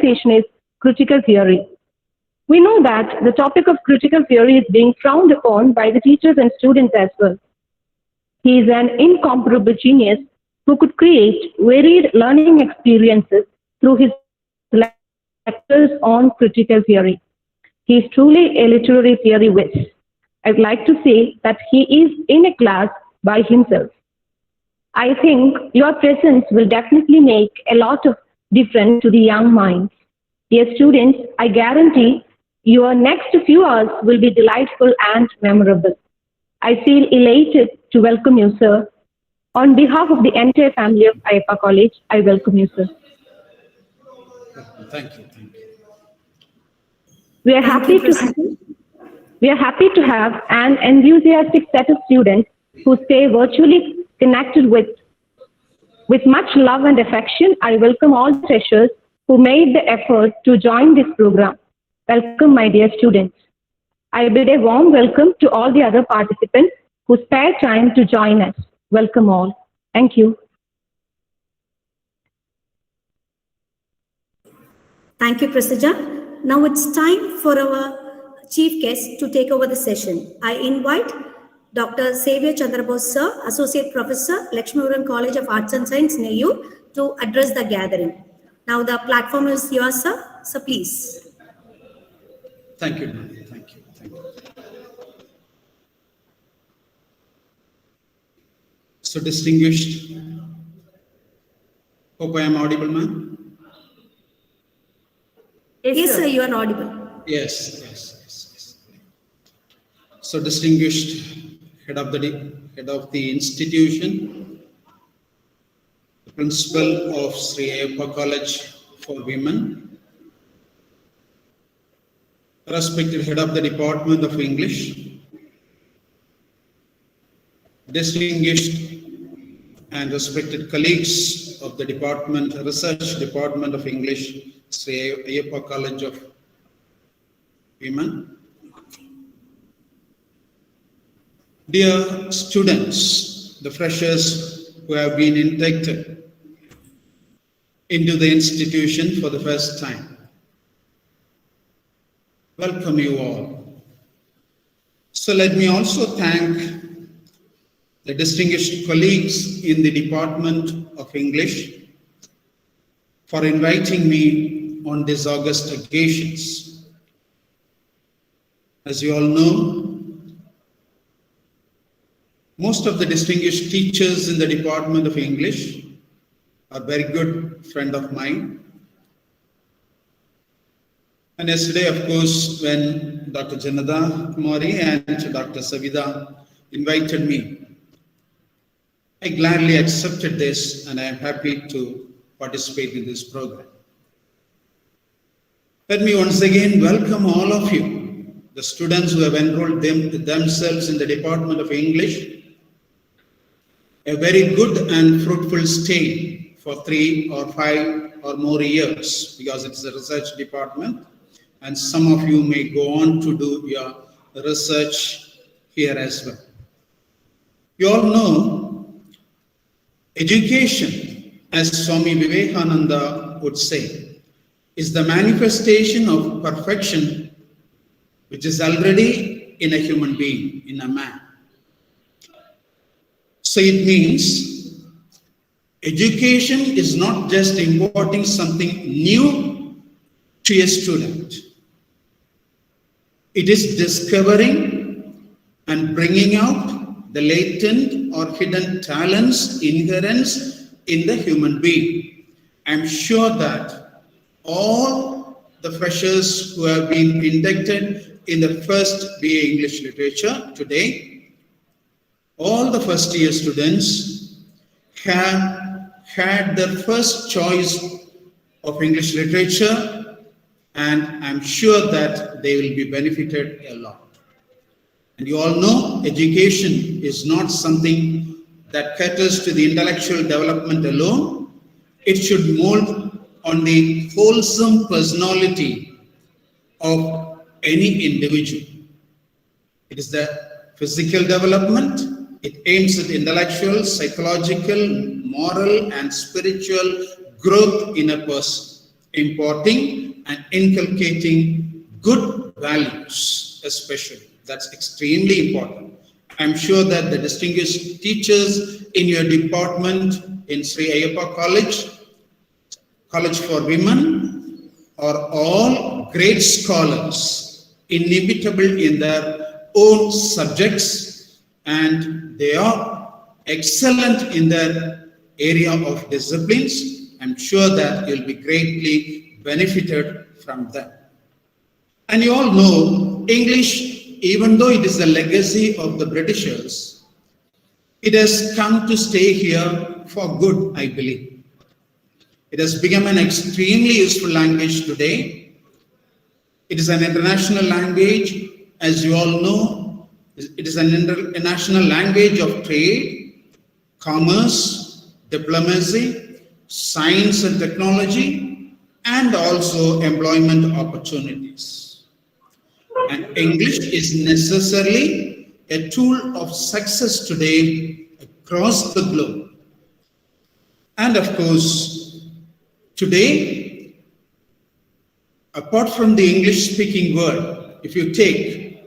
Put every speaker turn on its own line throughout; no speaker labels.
presentation is critical theory. We know that the topic of critical theory is being frowned upon by the teachers and students as well. He is an incomparable genius who could create varied learning experiences through his lectures on critical theory. He is truly a literary theory whiz. I'd like to say that he is in a class by himself. I think your presence will definitely make a lot of difference to the young minds. Dear students, I guarantee your next few hours will be delightful and memorable. I feel elated to welcome you, sir. On behalf of the entire family of Ayyappa College, I welcome you, sir.
Thank you. Thank you.
We are happy to have an enthusiastic set of students who stay virtually connected with much love and affection. I welcome all the freshers who made the effort to join this program. Welcome, my dear students. I bid a warm welcome to all the other participants who spare time to join us. Welcome all. Thank you.
Thank you, Prasaja. Now it's time for our chief guest to take over the session. I invite Dr. Xavier Chandrabose, Sir, Associate Professor, Lakshmipuram College of Arts and Science, Neyur, to address the gathering. Now the platform is yours, sir. So please.
Thank you, ma'am. Thank you. Thank you. So distinguished, hope I am audible, ma'am.
Yes, sir, you are audible.
Yes. So distinguished head of the institution, the principal of Sree Ayyappa College for Women, respected head of the Department of English, distinguished and respected colleagues of the Research Department of English, Sree Ayyappa College of Women. Dear students, the freshers who have been inducted into the institution for the first time, welcome you all. So let me also thank the distinguished colleagues in the Department of English for inviting me on these august occasions. As you all know, most of the distinguished teachers in the Department of English are very good friend of mine. And yesterday, of course, when Dr. Janada Kumari and Dr. Savida invited me, I gladly accepted this and I am happy to participate in this program. Let me once again welcome all of you, the students who have enrolled themselves in the Department of English, a very good and fruitful stay for 3 or 5 or more years, because it's a research department and some of you may go on to do your research here as well. You all know education, as Swami Vivekananda would say, is the manifestation of perfection which is already in a human being, in a man. So it means education is not just imparting something new to a student. It is discovering and bringing out the latent or hidden talents inherent in the human being. I'm sure that all the freshers who have been inducted in the first BA English Literature today, all the first year students have had their first choice of English literature, and I'm sure that they will be benefited a lot. And you all know education is not something that caters to the intellectual development alone. It should mold on the wholesome personality of any individual. It is the physical development. It aims at intellectual, psychological, moral, and spiritual growth in a person. importing and inculcating good values, especially. That's extremely important. I'm sure that the distinguished teachers in your department in Sree Ayyappa College for Women, are all great scholars, inimitable in their own subjects, and they are excellent in their area of disciplines. I'm sure that you'll be greatly benefited from them. And you all know English, even though it is the legacy of the Britishers, it has come to stay here for good, I believe. It has become an extremely useful language today. It is an international language, as you all know. It is an international language of trade, commerce, diplomacy, science and technology, and also employment opportunities. And English is necessarily a tool of success today across the globe. And of course, today, apart from the English-speaking world, if you take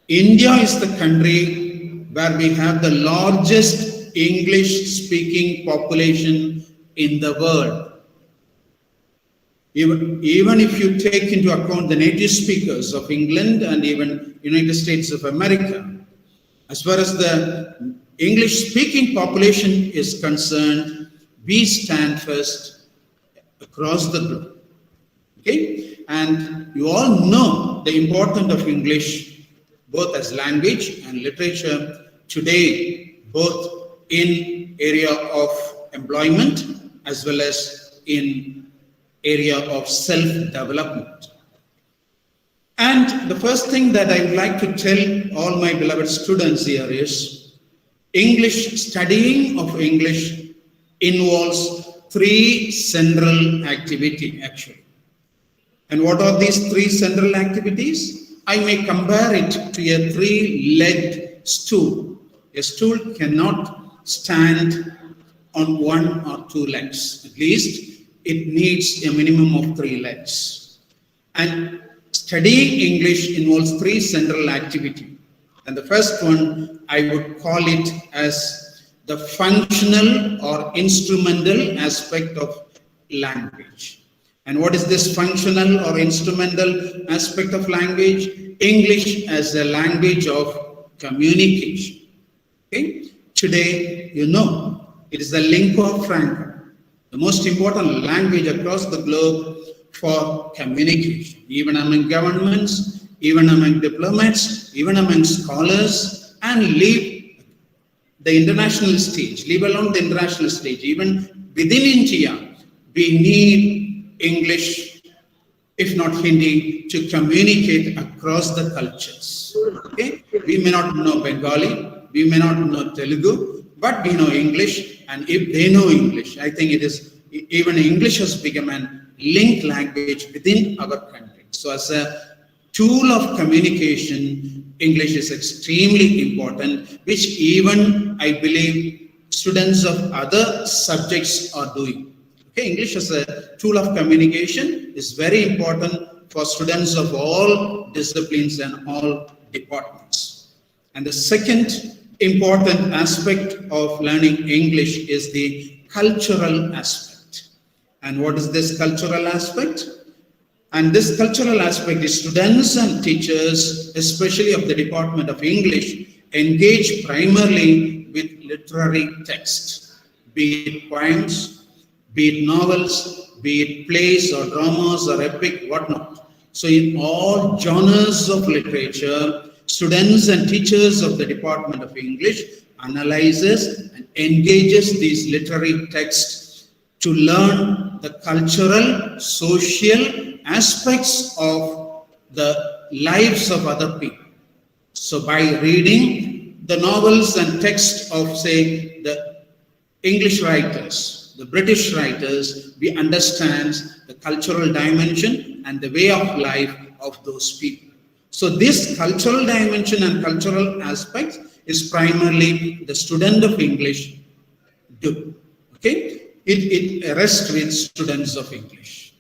India is the country where we have the largest English-speaking population in the world. Even if you take into account the native speakers of England and even United States of America, as far as the English-speaking population is concerned, we stand first across the globe. Okay? And you all know the importance of English, both as language and literature today, both in area of employment as well as in area of self-development. And the first thing that I would like to tell all my beloved students here is studying of English involves 3 central activities actually. And what are these 3 central activities? I may compare it to a 3-legged stool. A stool cannot stand on 1 or 2 legs. At least it needs a minimum of 3 legs. And studying English involves 3 central activities. And the first one, I would call it as the functional or instrumental aspect of language. And what is this functional or instrumental aspect of language? English as a language of communication. Okay? Today, you know, it is the lingua franca, the most important language across the globe for communication, even among governments, even among diplomats, even among scholars, and leave the international stage, leave alone the international stage. Even within India, we need English, if not Hindi, to communicate across the cultures. Okay? We may not know Bengali, we may not know Telugu, but we know English. And if they know English, I think it is, even English has become a linked language within our country. So as a tool of communication, English is extremely important, which even I believe students of other subjects are doing. Okay, English as a tool of communication is very important for students of all disciplines and all departments. And the second important aspect of learning English is the cultural aspect. And what is this cultural aspect? And this cultural aspect is students and teachers, especially of the Department of English, engage primarily with literary text, be it poems, be it novels, be it plays or dramas or epic, whatnot. So in all genres of literature, students and teachers of the Department of English analyzes and engages these literary texts to learn the cultural, social aspects of the lives of other people. So by reading the novels and texts of, say, the English writers, the British writers, we understand the cultural dimension and the way of life of those people. So this cultural dimension and cultural aspect is primarily the student of English do. Okay? it rests with students of English.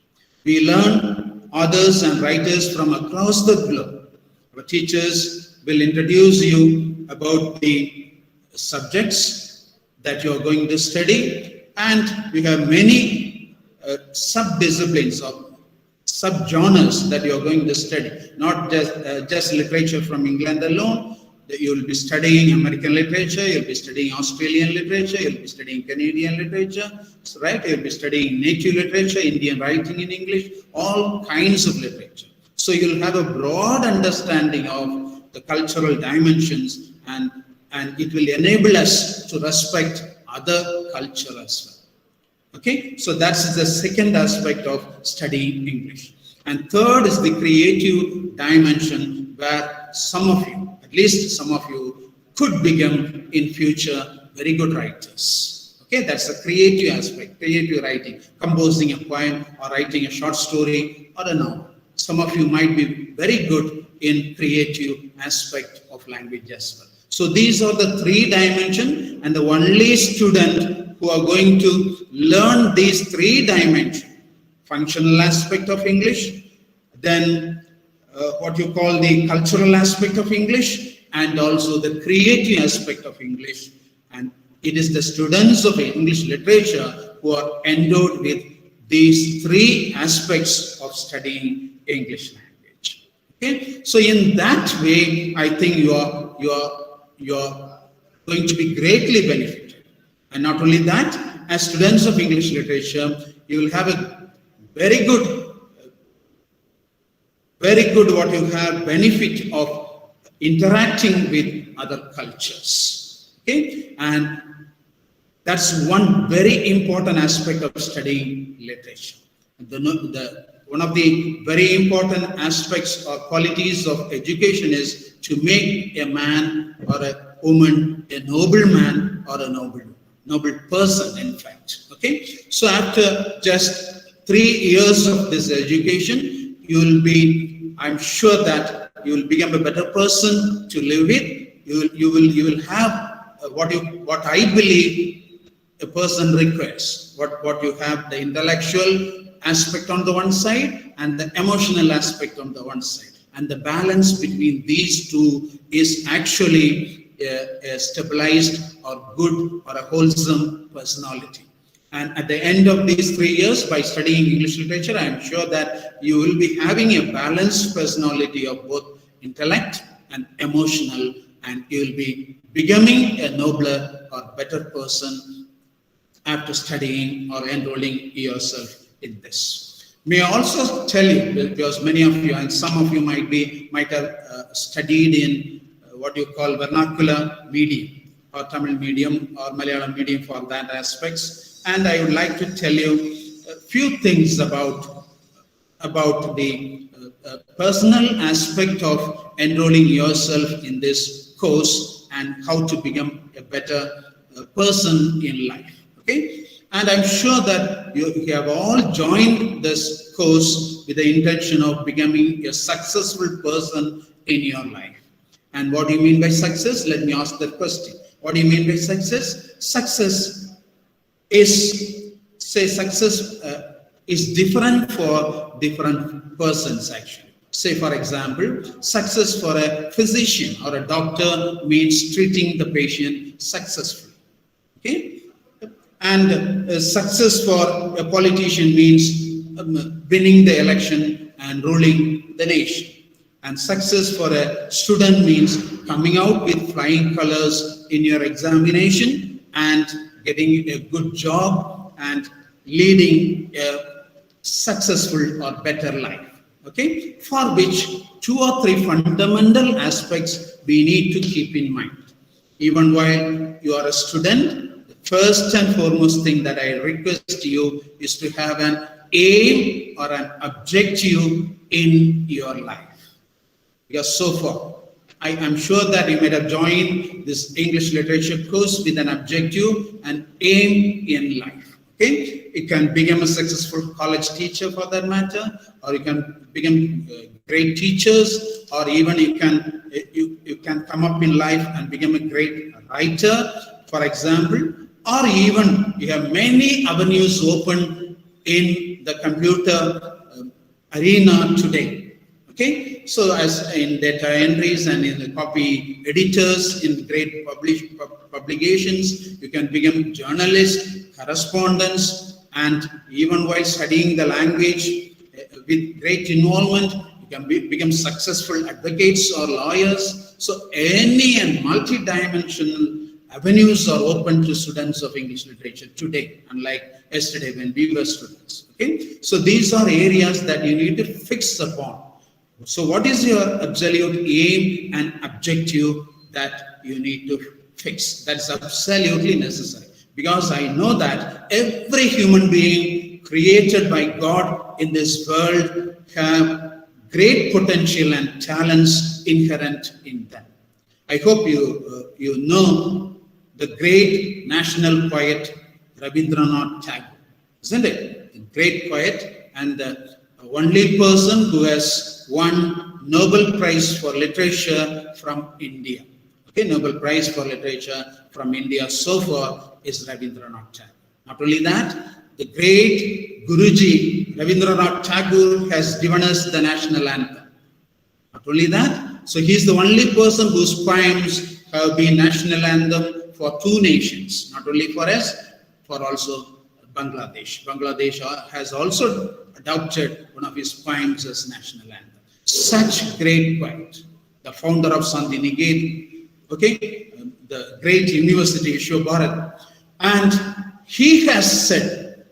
We learn authors and writers from across the globe. Our teachers will introduce you about the subjects that you are going to study, and we have many sub-disciplines or sub-genres that you are going to study, not just literature from England alone. You will be studying American literature, you'll be studying Australian literature, you'll be studying Canadian literature, right? You'll be studying native literature, Indian writing in English, all kinds of literature. So you'll have a broad understanding of the cultural dimensions, and it will enable us to respect other culture as well. Okay, so that's the second aspect of studying English. And third is the creative dimension, where some of you, at least some of you, could become in future very good writers. Okay, that's a creative aspect, creative writing, composing a poem or writing a short story or a novel. Some of you might be very good in creative aspect of language as well. So these are the three dimensions, and the only student who are going to learn these three dimensions, functional aspect of English, then what you call the cultural aspect of English, and also the creative aspect of English. And it is the students of English literature who are endowed with these three aspects of studying English language. Okay, so in that way, I think you are going to be greatly benefited. And not only that, as students of English literature, you will have a very good what you have benefit of interacting with other cultures. Okay, and that's one very important aspect of studying literature. One of the very important aspects or qualities of education is to make a man or a woman a noble man or a noble person, in fact. Okay, so after just 3 years of this education, you will be, I'm sure that you will become a better person to live with. You will have what I believe a person requires. What you have, the intellectual aspect on the one side and the emotional aspect on the one side, and the balance between these two is actually a stabilized or good or a wholesome personality. And at the end of these 3 years, by studying English literature, I am sure that you will be having a balanced personality of both intellect and emotional, and you will be becoming a nobler or better person after studying or enrolling yourself in this. May I also tell you, because many of you and some of you might have studied in what you call vernacular medium, or Tamil medium or Malayalam medium for that aspects. And I would like to tell you a few things about the personal aspect of enrolling yourself in this course and how to become a better person in life. Okay, and I'm sure that you have all joined this course with the intention of becoming a successful person in your life. And what do you mean by success? Let me ask that question. What do you mean by success? Success is different for different persons, actually. Say, for example, success for a physician or a doctor means treating the patient successfully. Okay? And success for a politician means winning the election and ruling the nation. And success for a student means coming out with flying colors in your examination and getting a good job and leading a successful or better life. Okay, for which 2 or 3 fundamental aspects we need to keep in mind. Even while you are a student, the first and foremost thing that I request you is to have an aim or an objective in your life. Because so far, I am sure that you might have joined this English literature course with an objective and aim in life. Okay, you can become a successful college teacher for that matter, or you can become great teachers, or even you can come up in life and become a great writer, for example. or even you have many avenues open in the computer arena today. Okay, so as in data entries and in the copy editors in great publications, you can become journalists, correspondents, and even while studying the language with great involvement, you can become successful advocates or lawyers. So any and multi-dimensional avenues are open to students of English literature today, unlike yesterday when we were students. Okay, so these are areas that you need to fix upon. So what is your absolute aim and objective that you need to fix? That's absolutely necessary, because I know that every human being created by God in this world have great potential and talents inherent in them. I hope you know the great national poet Rabindranath Tagore, isn't it? The great poet and the only person who has won Nobel Prize for Literature from India. Okay, Nobel Prize for Literature from India so far is Rabindranath Tagore. Not only that, the great Guruji Rabindranath Tagore has given us the national anthem. Not only that, so he is the only person whose poems have been national anthem for two nations, not only for us, for also Bangladesh. Bangladesh has also adopted one of his poems as national anthem. Such great poet, the founder of Sandiniketan, okay, the great university Vishwabharat, and he has said,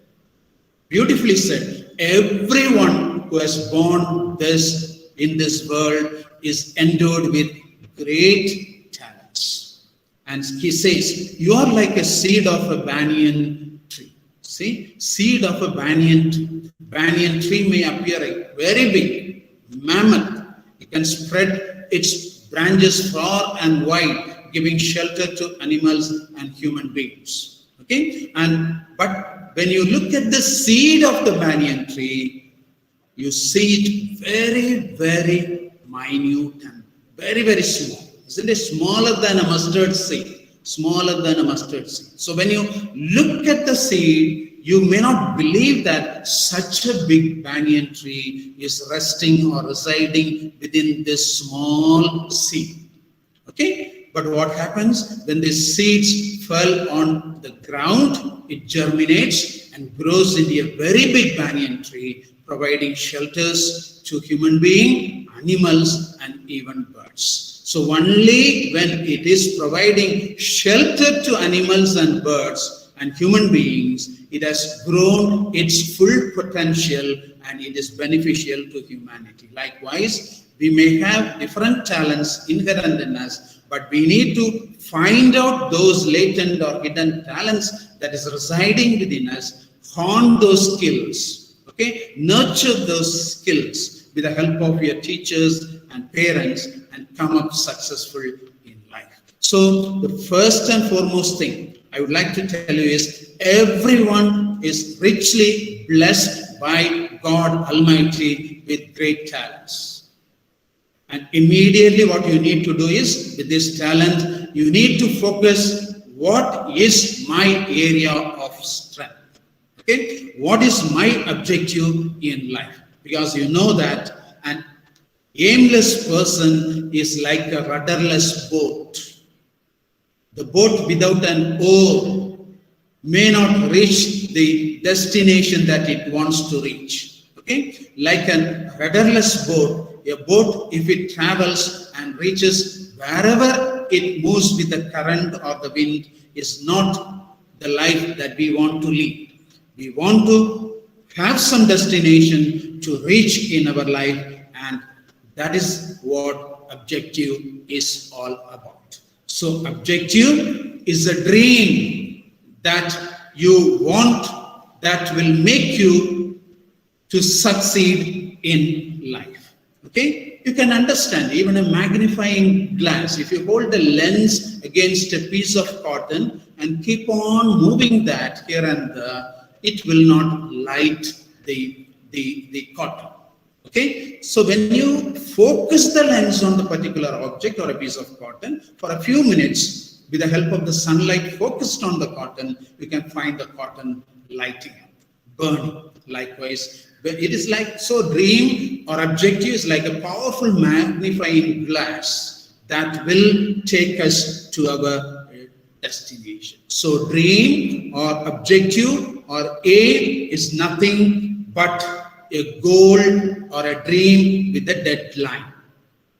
beautifully said, everyone who has born in this world is endowed with great talents. And he says, you are like a seed of a banyan tree. See, seed of a banyan tree. Banyan tree may appear very big, mammoth. It can spread its branches far and wide, giving shelter to animals and human beings. Okay, but when you look at the seed of the banyan tree, you see it very, very minute and very, very small. Isn't it? Smaller than a mustard seed. Smaller than a mustard seed. So when you look at the seed, you may not believe that such a big banyan tree is resting or residing within this small seed. Okay? But what happens when the seeds fell on the ground? It germinates and grows into a very big banyan tree, providing shelters to human beings, animals, and even birds. So only when it is providing shelter to animals and birds and human beings, it has grown its full potential and it is beneficial to humanity. Likewise, we may have different talents inherent in us, but we need to find out those latent or hidden talents that is residing within us, hone those skills, okay, nurture those skills with the help of your teachers and parents, and come up successful in life. So the first and foremost thing I would like to tell you is everyone is richly blessed by God Almighty with great talents. And immediately what you need to do is, with this talent, you need to focus, what is my area of strength? Okay? What is my objective in life? Because you know that an aimless person is like a rudderless boat. The boat without an oar may not reach the destination that it wants to reach. Okay? Like a rudderless boat, a boat, if it travels and reaches wherever it moves with the current or the wind, is not the life that we want to lead. We want to have some destination to reach in our life, and that is what objective is all about. So objective is a dream that you want, that will make you to succeed in life. Okay? You can understand even a magnifying glass. If you hold the lens against a piece of cotton and keep on moving that here and there, it will not light the cotton. Okay, so when you focus the lens on the particular object or a piece of cotton for a few minutes with the help of the sunlight focused on the cotton, you can find the cotton lighting up, burning. Likewise, it is like, so dream or objective is like a powerful magnifying glass that will take us to our destination. So dream or objective or aim is nothing but a goal or a dream with a deadline.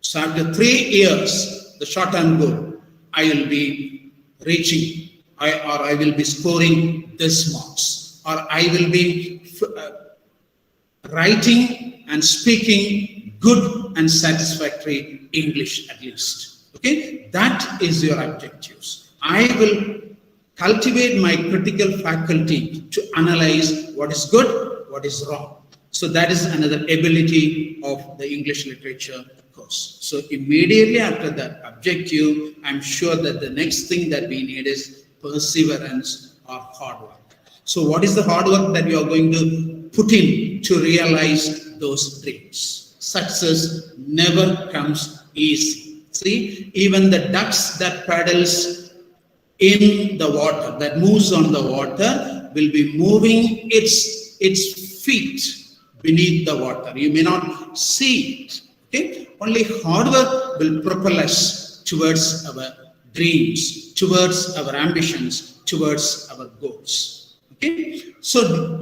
So after 3 years, the short-term goal, I will be reaching, or I will be scoring this marks, or I will be writing and speaking good and satisfactory English at least. Okay, that is your objectives. I will cultivate my critical faculty to analyze what is good, what is wrong. So that is another ability of the English literature course. So immediately after that objective, I'm sure that the next thing that we need is perseverance or hard work. So what is the hard work that you are going to put in to realize those dreams? Success never comes easy. See, even the ducks that paddles in the water, that moves on the water, will be moving its feet beneath the water. You may not see it. Okay? Only hard work will propel us towards our dreams, towards our ambitions, towards our goals. Okay? So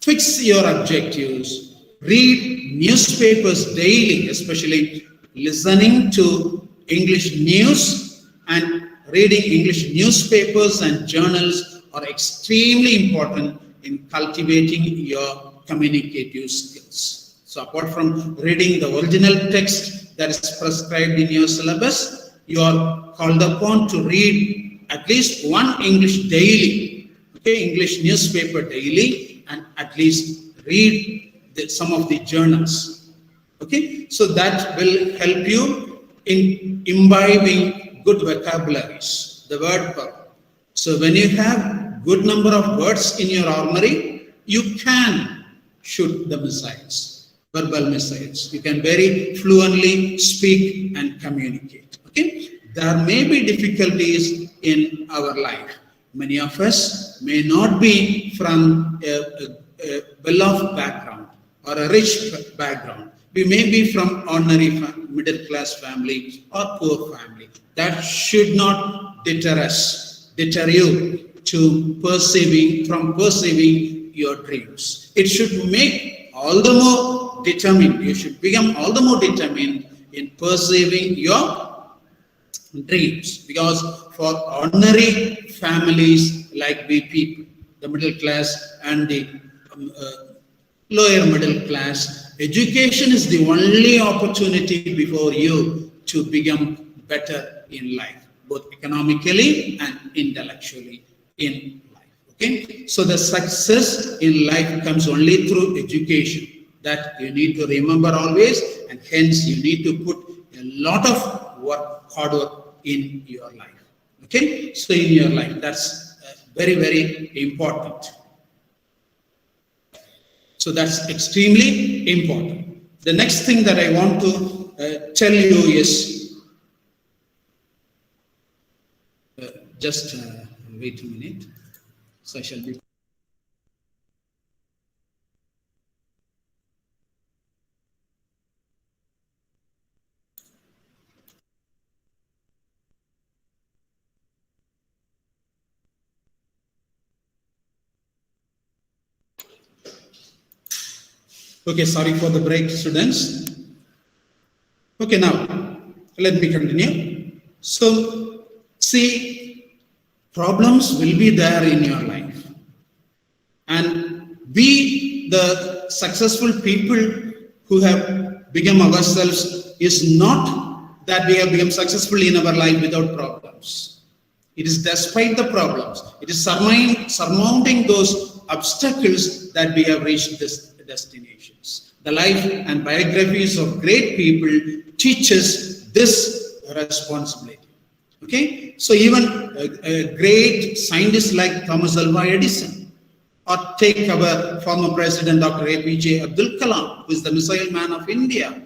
fix your objectives, read newspapers daily, especially listening to English news and reading English newspapers and journals are extremely important in cultivating your communicative skills. So apart from reading the original text that is prescribed in your syllabus, you are called upon to read at least one English daily, okay, English newspaper daily, and at least read some of the journals. Okay, so that will help you in imbibing good vocabularies, the word power. So when you have good number of words in your armory, you can shoot the missiles, verbal missiles. You can very fluently speak and communicate. Okay, there may be difficulties in our life. Many of us may not be from a well-off background or a rich background. We may be from ordinary middle-class family or poor family. That should not deter you to perceiving your dreams. It should make all the more determined. You should become all the more determined in perceiving your dreams, because for ordinary families like we people, the middle class and the lower middle class, education is the only opportunity before you to become better in life, both economically and intellectually in life. Okay, so the success in life comes only through education. That you need to remember always, and hence you need to put a lot of work, hard work in your life. Okay, so in your life, that's very, very important. So that's extremely important. The next thing that I want to tell you is, just wait a minute. So I shall be. Okay, sorry for the break, students. Okay, now let me continue. So, see, problems will be there in your life, and we, the successful people who have become ourselves, is not that we have become successful in our life without problems. It is despite the problems. It is surmounting those obstacles that we have reached this destinations. The life and biographies of great people teach us this responsibility. Okay, so even a great scientist like Thomas Alva Edison, or take our former president Dr. APJ Abdul Kalam, who is the missile man of India.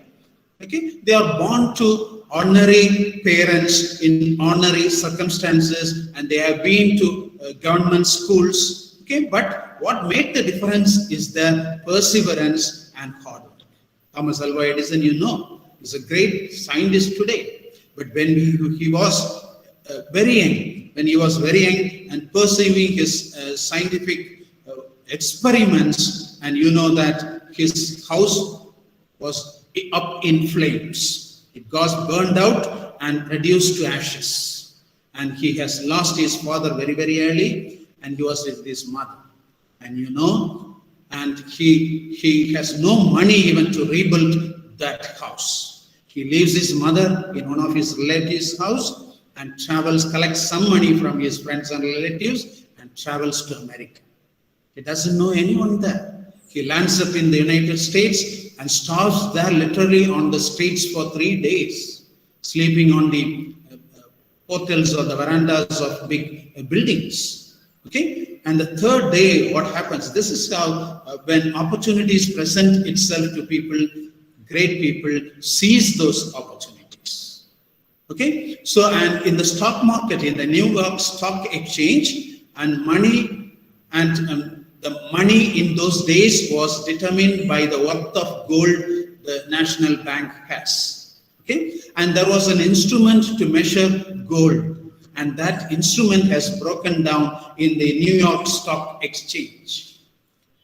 Okay, they are born to ordinary parents in ordinary circumstances, and they have been to government schools. Okay, but what made the difference is their perseverance and hard work. Thomas Alva Edison, you know, is a great scientist today, but when he was very young, and pursuing his scientific experiments, and you know that his house was up in flames. It got burned out and reduced to ashes. And he has lost his father very, very early, and he was with his mother. And you know, and he has no money even to rebuild that house. He leaves his mother in one of his relatives' house and travels, collects some money from his friends and relatives, and travels to America. He doesn't know anyone there. He lands up in the United States and starves there literally on the streets for 3 days, sleeping on the portals or the verandas of big buildings. Okay, and the third day, what happens? This is how when opportunities present itself to people, great people seize those opportunities. Okay, so and in the stock market, in the New York Stock Exchange, and money and the money in those days was determined by the worth of gold the National Bank has. Okay, and there was an instrument to measure gold, and that instrument has broken down in the New York Stock Exchange.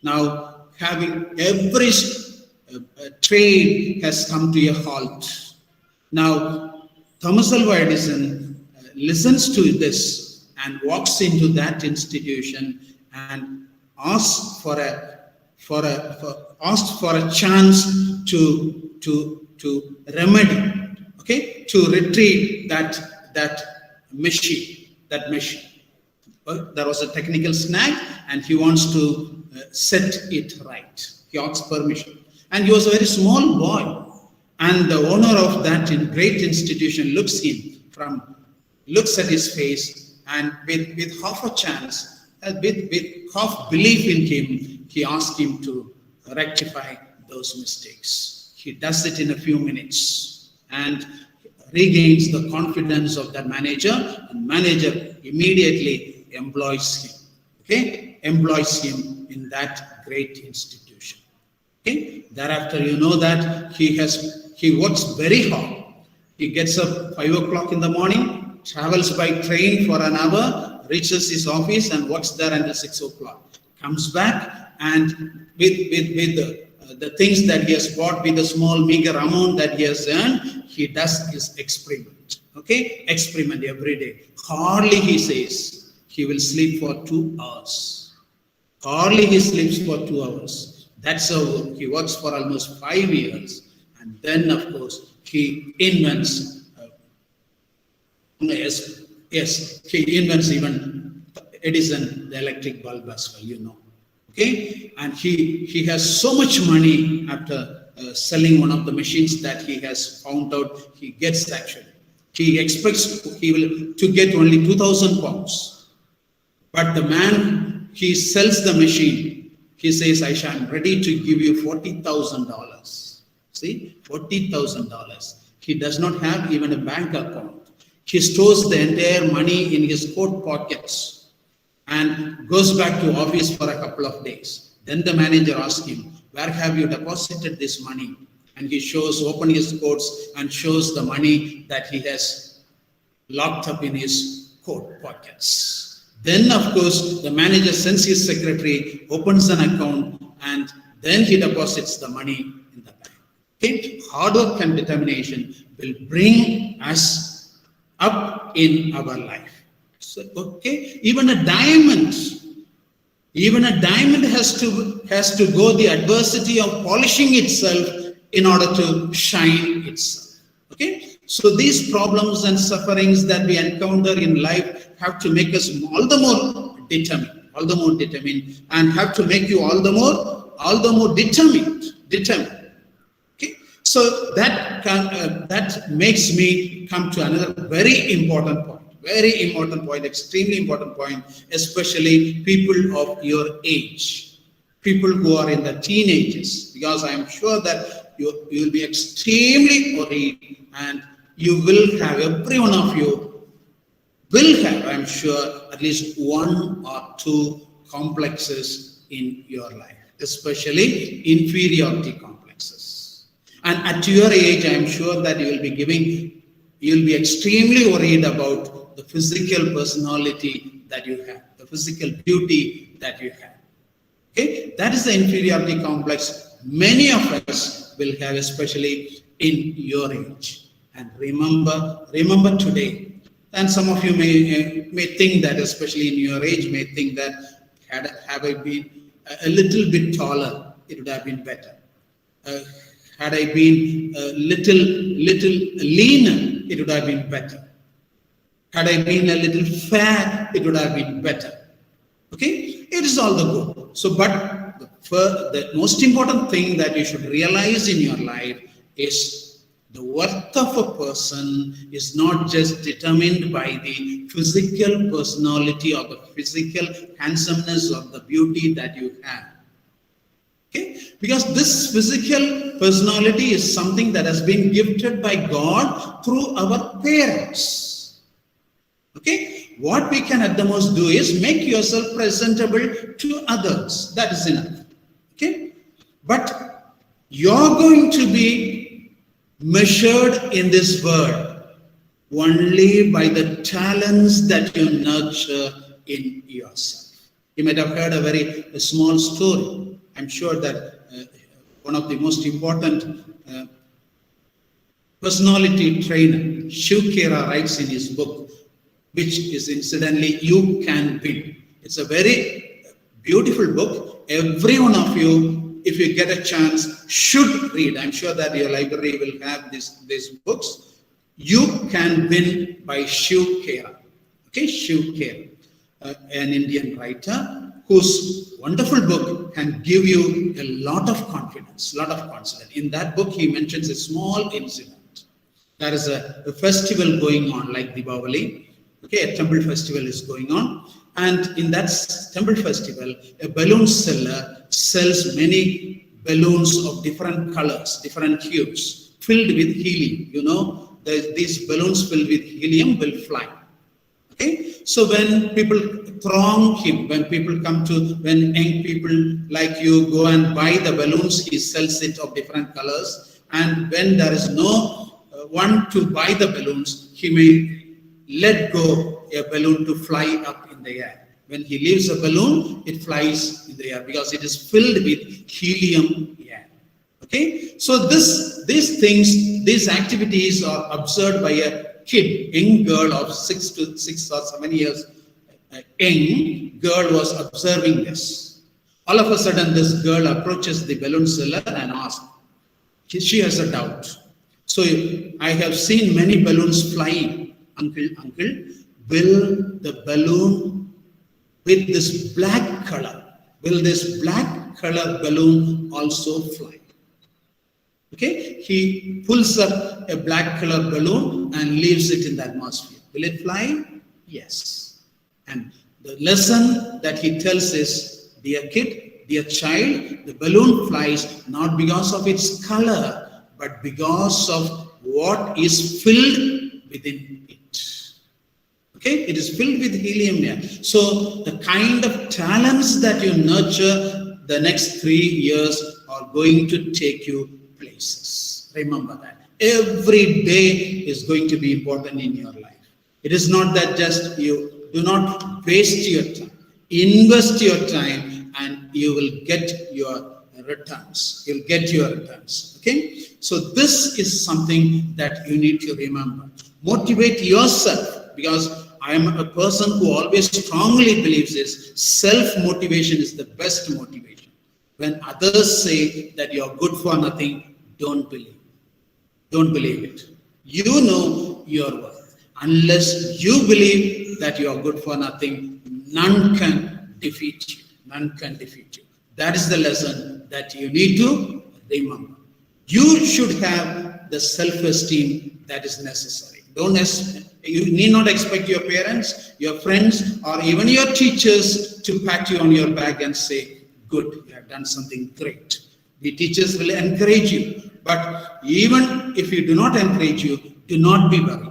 Now, having every trade has come to a halt. Now, Thomas Alva Edison listens to this and walks into that institution and asks for a chance to remedy, okay, to retrieve that machine. Well, there was a technical snag, and he wants to set it right. He asks permission, and he was a very small boy, and the owner of that great institution looks at his face, and with half a chance, with half belief in him, he asked him to rectify those mistakes. He does it in a few minutes and regains the confidence of the manager, and manager immediately employs him. Okay, employs him in that great institution. Okay, thereafter, you know that he works very hard. He gets up 5 o'clock in the morning, travels by train for an hour, reaches his office and works there until 6 o'clock. Comes back, and with the things that he has bought, with the small meager amount that he has earned, he does his experiment. Okay, experiment every day. Hardly, he says, he will sleep for 2 hours. Hardly he sleeps for 2 hours. That's how he works for almost 5 years. And then, of course, he invents, he invents even Edison, the electric bulb as well, you know. Okay, and he has so much money after selling one of the machines that he has found out. He gets actually, he expects to get only 2,000 pounds, but the man, he sells the machine. He says, I am ready to give you $40,000. See, $40,000. He does not have even a bank account. He stores the entire money in his coat pockets and goes back to office for a couple of days. Then the manager asks him, where have you deposited this money? And he open his coats and shows the money that he has locked up in his coat pockets. Then, of course, the manager sends his secretary, opens an account, and then he deposits the money in the bank. Okay? Hard work and determination will bring us up in our life. So, okay, even a diamond has to go the adversity of polishing itself in order to shine itself. Okay, so these problems and sufferings that we encounter in life have to make us all the more determined, and have to make you all the more determined. Okay, so that makes me come to another very important point, extremely important point, especially people of your age, people who are in the teenagers, because I am sure that you will be extremely worried, and you will have, every one of you will have, I'm sure, at least one or two complexes in your life, especially inferiority complexes. And at your age, I'm sure that you'll be extremely worried about the physical personality that you have, the physical beauty that you have. Okay, that is the inferiority complex many of us will have, especially in your age. And remember today, and some of you may think that, especially in your age, may think that had I been a little bit taller, it would have been better. Had I been a little leaner, it would have been better. Had I been a little fat, it would have been better. Okay, it is all the good. So, but the most important thing that you should realize in your life is the worth of a person is not just determined by the physical personality or the physical handsomeness or the beauty that you have. Okay, because this physical personality is something that has been gifted by God through our parents. Okay, what we can at the most do is make yourself presentable to others. That is enough. Okay, but you're going to be measured in this world only by the talents that you nurture in yourself. You might have heard a small story. I'm sure that one of the most important personality trainer, Shukera, writes in his book, which is incidentally You Can Win. It's a very beautiful book. Every one of you, if you get a chance, should read. I'm sure that your library will have these books. You Can Win by Shukera. Okay, Shukera, an Indian writer whose wonderful book can give you a lot of confidence, In that book, he mentions a small incident. There is a festival going on, like Deepavali. Okay, a temple festival is going on, and in that temple festival, a balloon seller sells many balloons of different colors, different hues, filled with helium. You know, these balloons filled with helium will fly. Okay, so when people throng him, when young people like you go and buy the balloons, he sells it of different colors, and when there is no one to buy the balloons, he may let go a balloon to fly up in the air. When he leaves a balloon, it flies in the air because it is filled with helium air. Okay, so these activities are observed by a kid, young girl of 6 or 7 years. A young girl was observing this. All of a sudden, this girl approaches the balloon seller and asks. She has a doubt. So I have seen many balloons flying. Uncle, will the balloon with this black color, will this black color balloon also fly? Okay, he pulls up a black color balloon and leaves it in the atmosphere. Will it fly? Yes. And the lesson that he tells is, dear kid, dear child, the balloon flies not because of its color, but because of what is filled within it. Okay, it is filled with helium air. So the kind of talents that you nurture the next 3 years are going to take you places. Remember that. Every day is going to be important in your life. It is not that just you do not waste your time. Invest your time and you will get your returns. You'll get your returns. Okay, so this is something that you need to remember. Motivate yourself, because I am a person who always strongly believes this. Self-motivation is the best motivation. When others say that you are good for nothing, don't believe. Don't believe it. You know your worth. Unless you believe that you are good for nothing, none can defeat you. None can defeat you. That is the lesson that you need to remember. You should have the self-esteem that is necessary. You need not expect your parents, your friends, or even your teachers to pat you on your back and say, good, you have done something great. The teachers will encourage you. But even if you do not encourage you, Do not be worried.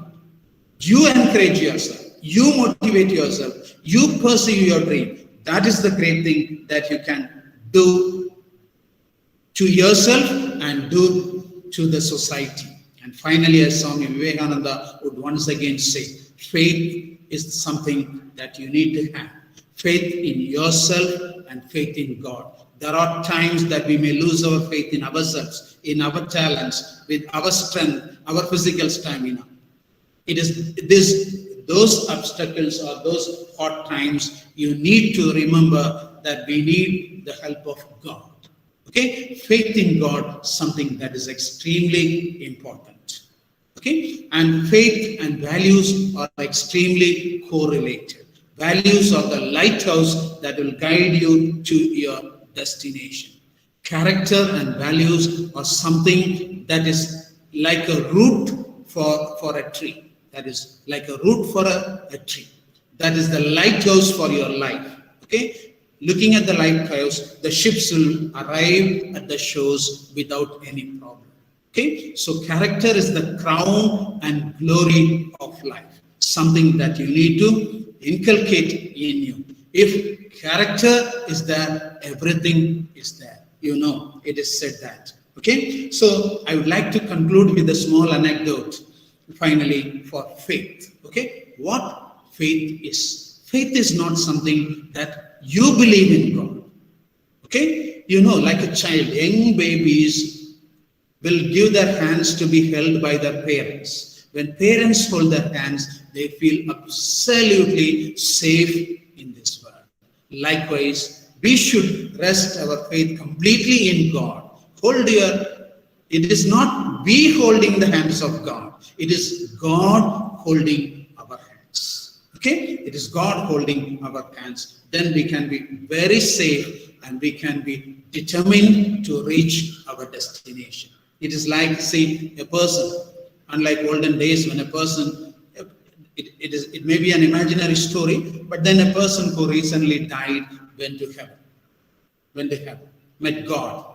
You encourage yourself. You motivate yourself. You pursue your dream. That is the great thing that you can do to yourself and do to the society. And finally, as Swami Vivekananda would once again say, faith is something that you need to have. Faith in yourself and faith in God. There are times that we may lose our faith in ourselves, in our talents, with our strength, our physical stamina. It is those obstacles or those hard times, you need to remember that we need the help of God. Okay? Faith in God, something that is extremely important. Okay? And faith and values are extremely correlated. Values are the lighthouse that will guide you to your destination. Character and values are something that is like a root for a tree. That is like a root for a tree. That is the lighthouse for your life. Okay? Looking at the lighthouse, the ships will arrive at the shores without any problem. Okay? So character is the crown and glory of life. Something that you need to inculcate in you. If character is there, everything is there. You know, it is said that. Okay? So I would like to conclude with a small anecdote. Finally, for faith. Okay, what faith is? Faith is not something that you believe in God. Okay, you know, like a child, young babies will give their hands to be held by their parents. When parents hold their hands, they feel absolutely safe in this world. Likewise, we should rest our faith completely in God. It is not we holding the hands of God. It is God holding our hands. Okay? It is God holding our hands. Then we can be very safe and we can be determined to reach our destination. It is like, say, a person, unlike olden days when a person, it may be an imaginary story, but then a person who recently died went to heaven, met God.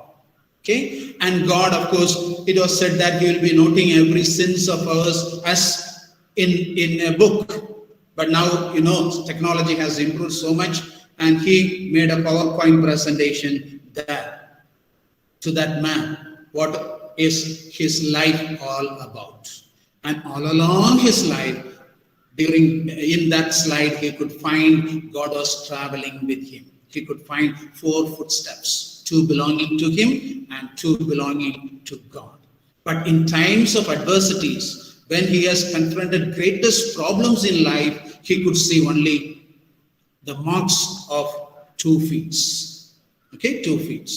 Okay, and God, of course, it was said that He will be noting every sins of ours as in a book. But now, you know, technology has improved so much, and He made a PowerPoint presentation there to that man. What is his life all about? And all along his life, in that slide, he could find God was traveling with him. He could find 4 footsteps. 2 belonging to him and 2 belonging to God. But in times of adversities, when he has confronted greatest problems in life, he could see only the marks of 2 feet. Okay, 2 feet.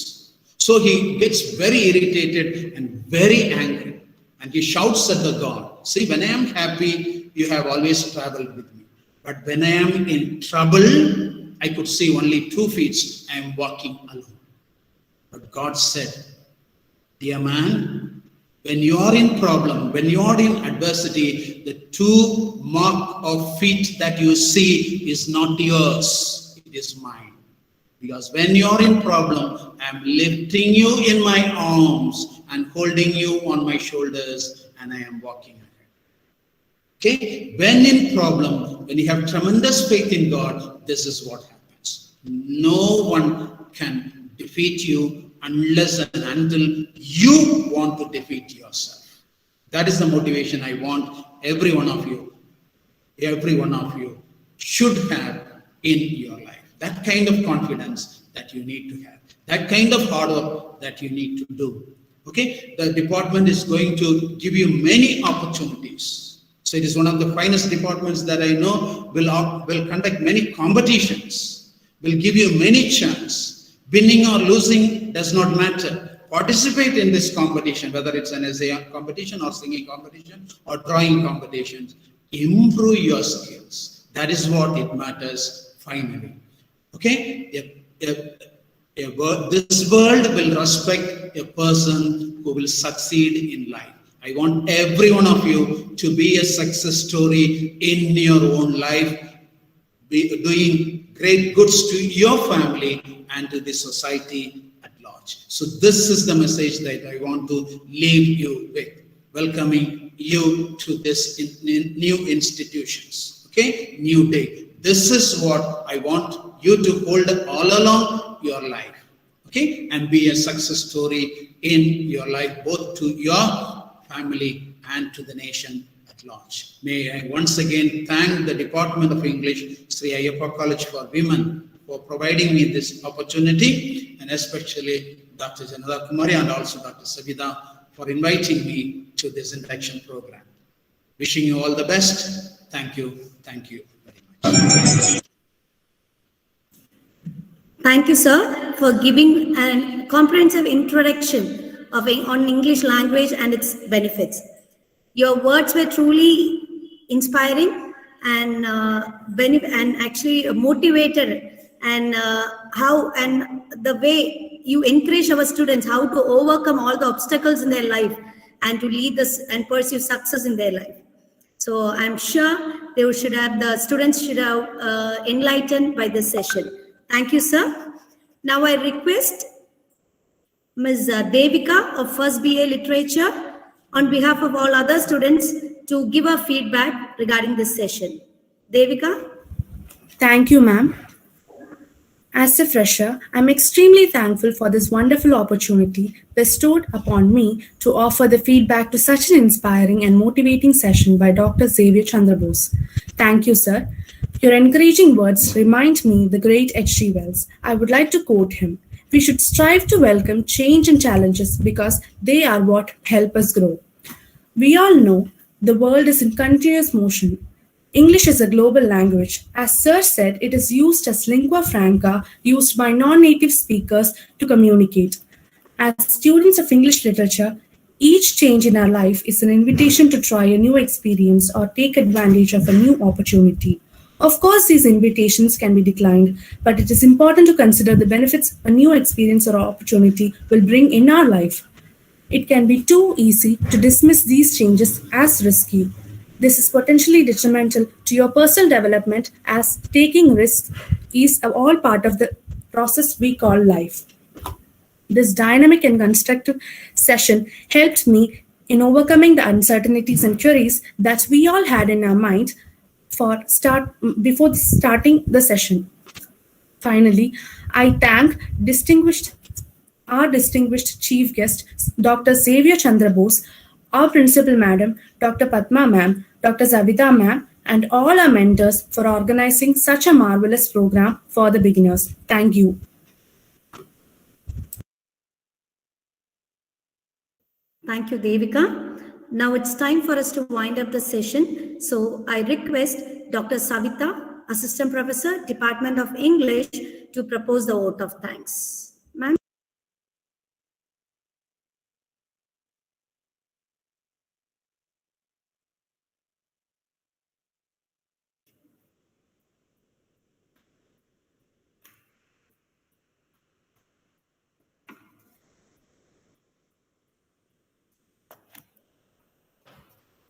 So he gets very irritated and very angry. And he shouts at the God, see, when I am happy, you have always traveled with me. But when I am in trouble, I could see only 2 feet. I am walking alone. But God said, dear man, when you are in problem, when you are in adversity, the 2 mark of feet that you see is not yours, it is mine. Because when you are in problem, I am lifting you in my arms and holding you on my shoulders, and I am walking ahead. Okay? When in problem, when you have tremendous faith in God, this is what happens. No one can defeat you unless and until you want to defeat yourself. That is the motivation I want every one of you should have in your life. That kind of confidence that you need to have. That kind of hard work that you need to do. Okay? The department is going to give you many opportunities. So it is one of the finest departments that I know will conduct many competitions, will give you many chances. Winning or losing does not matter. Participate in this competition, whether it's an essay competition or singing competition or drawing competitions. Improve your skills. That is what it matters finally. Okay? This world will respect a person who will succeed in life. I want every one of you to be a success story in your own life, doing great goods to your family and to the society at large. So this is the message that I want to leave you with. welcoming you to this new institutions. Okay, new day. This is what I want you to hold all along your life. Okay, and be a success story in your life, both to your family and to the nation at large. May I once again thank the Department of English, Sree Ayyappa College for Women, for providing me this opportunity, and especially Dr. Janada Kumari and also Dr. Savita for inviting me to this induction program. Wishing you all the best. Thank you. Thank you very much.
Thank you, sir, for giving a comprehensive introduction on English language and its benefits. Your words were truly inspiring and actually motivated, and the way you encourage our students how to overcome all the obstacles in their life and to lead this and pursue success in their life. So I'm sure the students should have enlightened by this session. Thank you, sir. Now I request Ms. Devika of First BA Literature on behalf of all other students to give her feedback regarding this session. Devika?
Thank you, ma'am. As a fresher, I'm extremely thankful for this wonderful opportunity bestowed upon me to offer the feedback to such an inspiring and motivating session by Dr. Xavier Chandrabose. Thank you, sir. Your encouraging words remind me the great H.G. Wells. I would like to quote him. We should strive to welcome change and challenges because they are what help us grow. We all know the world is in continuous motion. English is a global language. As Sir said, it is used as lingua franca, used by non-native speakers to communicate. As students of English literature, each change in our life is an invitation to try a new experience or take advantage of a new opportunity. Of course, these invitations can be declined, but it is important to consider the benefits a new experience or opportunity will bring in our life. It can be too easy to dismiss these changes as risky. This is potentially detrimental to your personal development, as taking risks is all part of the process we call life. This dynamic and constructive session helped me in overcoming the uncertainties and queries that we all had in our mind before starting the session. Finally, I thank our distinguished chief guest, Dr. Xavier Chandrabose, our principal madam, Dr. Padma ma'am, Dr. Savita ma'am, and all our mentors for organizing such a marvelous program for the beginners. Thank you.
Thank you, Devika. Now it's time for us to wind up the session. So I request Dr. Savita, Assistant Professor, Department of English, to propose the vote of thanks. Ma'am.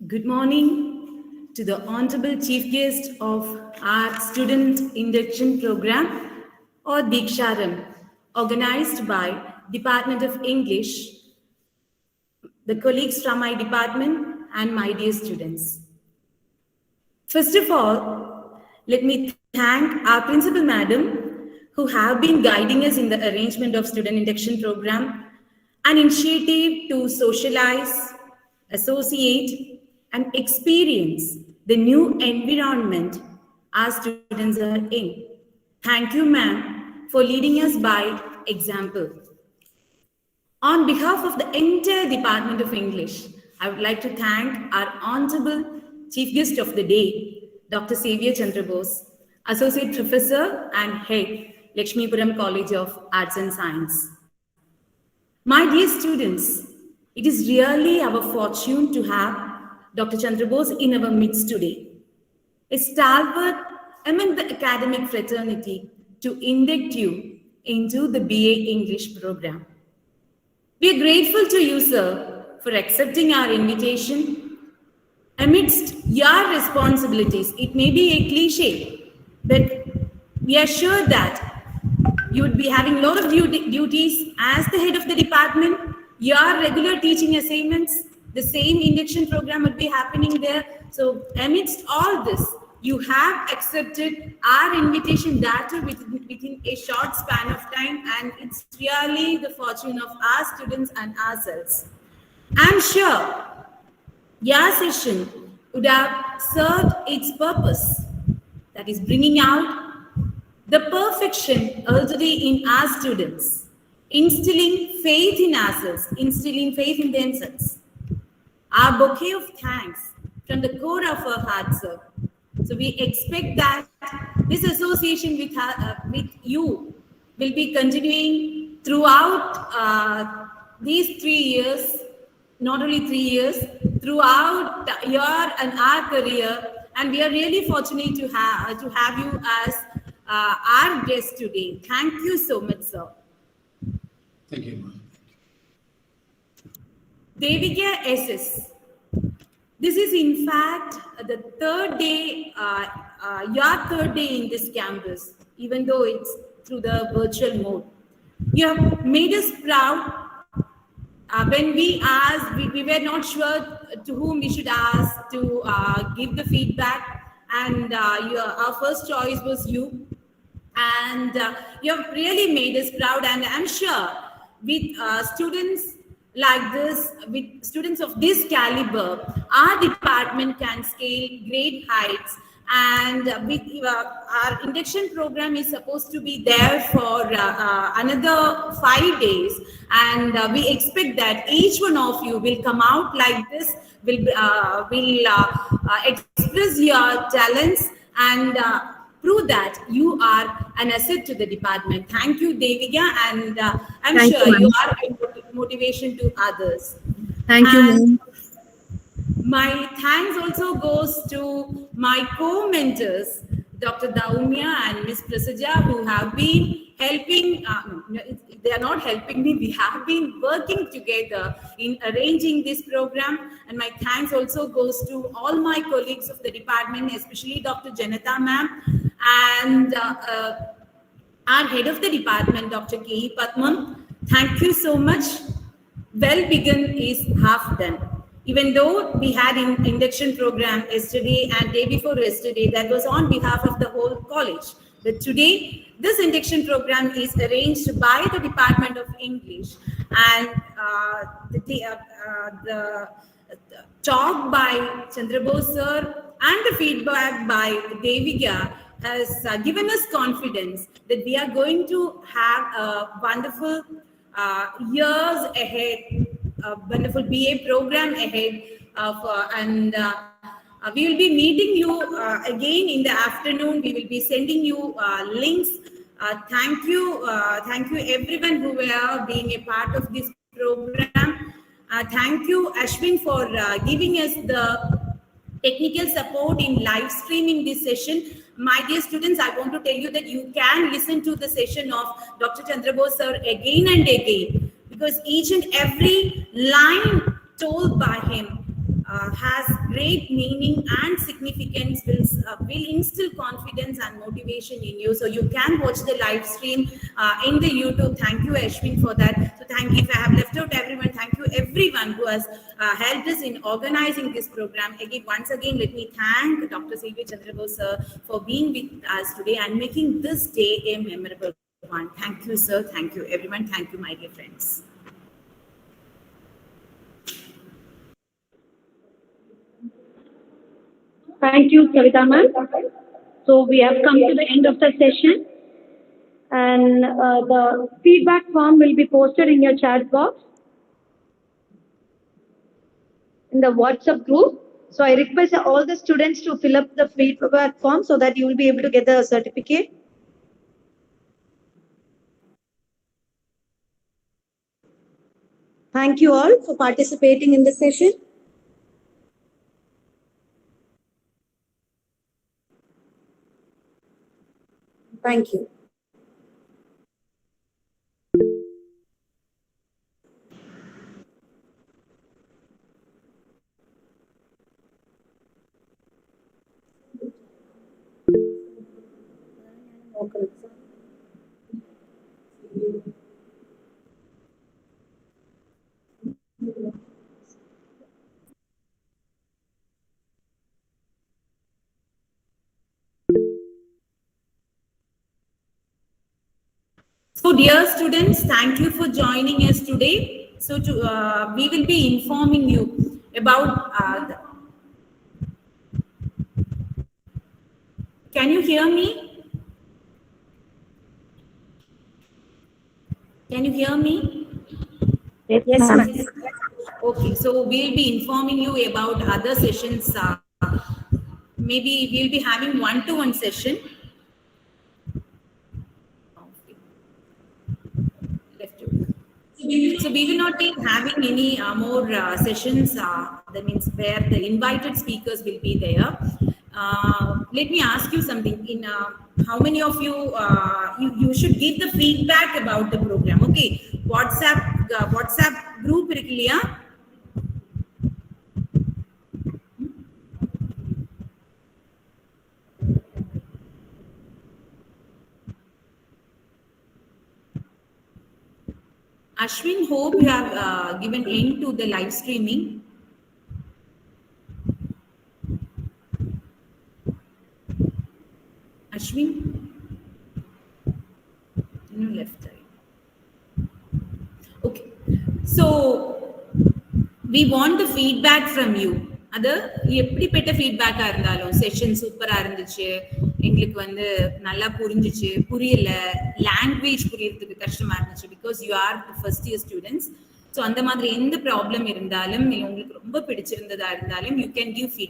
Good morning to the Honorable Chief Guest of our Student Induction Program, or Deeksharambh, organized by Department of English, the colleagues from my department, and my dear students. First of all, let me thank our Principal Madam, who have been guiding us in the arrangement of Student Induction Program, an initiative to socialize, associate, and experience the new environment our students are in. Thank you, ma'am, for leading us by example. On behalf of the entire Department of English, I would like to thank our Honorable Chief Guest of the Day, Dr. Xavier Chandrabose, Associate Professor and Head, Lakshmipuram College of Arts and Science. My dear students, it is really our fortune to have Dr. Chandrabose in our midst today, a stalwart among the academic fraternity to induct you into the BA English program. We are grateful to you, sir, for accepting our invitation. Amidst your responsibilities, it may be a cliche, but we are sure that you would be having a lot of duties as the head of the department, your regular teaching assignments, The same induction program would be happening there. So amidst all this, you have accepted our invitation data within a short span of time, and it's really the fortune of our students and ourselves. I'm sure your session would have served its purpose, that is bringing out the perfection already in our students, instilling faith in ourselves, instilling faith in themselves. Our bouquet of thanks from the core of our hearts, sir. So we expect that this association with you will be continuing throughout these 3 years, not only 3 years, throughout your and our career. And we are really fortunate to have you as our guest today. Thank you so much, sir.
Thank you, ma'am.
Devika SS. This is in fact the third day, your third day in this campus, even though it's through the virtual mode. You have made us proud. When we asked, we were not sure to whom we should ask to give the feedback, and our first choice was you. And you have really made us proud, and I'm sure with students like this, with students of this caliber, our department can scale great heights. And with our induction program is supposed to be there for another 5 days, and we expect that each one of you will come out like this, will express your talents and prove that you are an asset to the department. Thank you, Devika, and I'm
Thank
sure
you,
you
ma'am.
are a motivation to others.
Thank you,
And
ma'am.
my thanks also goes to my co-mentors, Dr. Daumya and Ms. Prasaja, who have been helping, they are not helping me, we have been working together in arranging this program. And my thanks also goes to all my colleagues of the department, especially Dr. Janata ma'am, and our head of the department, Dr. K. Patman. Thank you so much. Well begun is half done. Even though we had an induction program yesterday and day before yesterday, that was on behalf of the whole college. But today, this induction program is arranged by the Department of English, and the talk by Chandrabose sir and the feedback by Devika has given us confidence that we are going to have a wonderful years ahead, a wonderful BA program ahead of, and we will be meeting you again in the afternoon. We will be sending you links. Thank you everyone who were being a part of this program. Thank you, Ashwin, for giving us the technical support in live streaming this session. My dear students, I want to tell you that you can listen to the session of Dr. Chandrabose sir again and again, because each and every line told by him has great meaning and significance, will instill confidence and motivation in you. So you can watch the live stream in the YouTube. Thank you, Ashwin, for that. So thank you. If I have left out everyone, thank you everyone who has helped us in organizing this program. Once again, let me thank Dr. Sree Chandrabose sir for being with us today and making this day a memorable one. Thank you, sir. Thank you, everyone. Thank you, my dear friends.
Thank you, Kavita ma'am. So we have come to the end of the session, and the feedback form will be posted in your chat box in the WhatsApp group. So I request all the students to fill up the feedback form so that you will be able to get the certificate. Thank you all for participating in the session. Thank you.
So dear students, thank you for joining us today. So we will be informing you about can you hear me? Can you hear me?
Yes, ma'am.
Okay, so we'll be informing you about other sessions. Maybe we'll be having one-to-one session. Left joke. So we will not be having any more sessions. That means where the invited speakers will be there. Let me ask you something. In how many of you, you should give the feedback about the program? Okay, WhatsApp group irukliya? Ashwin, hope you have given end to the live streaming. Ashwin? No, left side. Okay. So, we want the feedback from you. அது எப்படிப்பட்ட ஃபீட்பேக்காக இருந்தாலும் session சூப்பராக இருந்துச்சு, எங்களுக்கு வந்து நல்லா புரிஞ்சிச்சு, புரியல, லாங்குவேஜ் புரியறதுக்கு கஷ்டமா இருந்துச்சு, because you are first year students. So அந்த மாதிரி எந்த ப்ராப்ளம் இருந்தாலும், உங்களுக்கு ரொம்ப பிடிச்சிருந்ததா இருந்தாலும் யூ கேன் கிவ் ஃபீட்பேக்.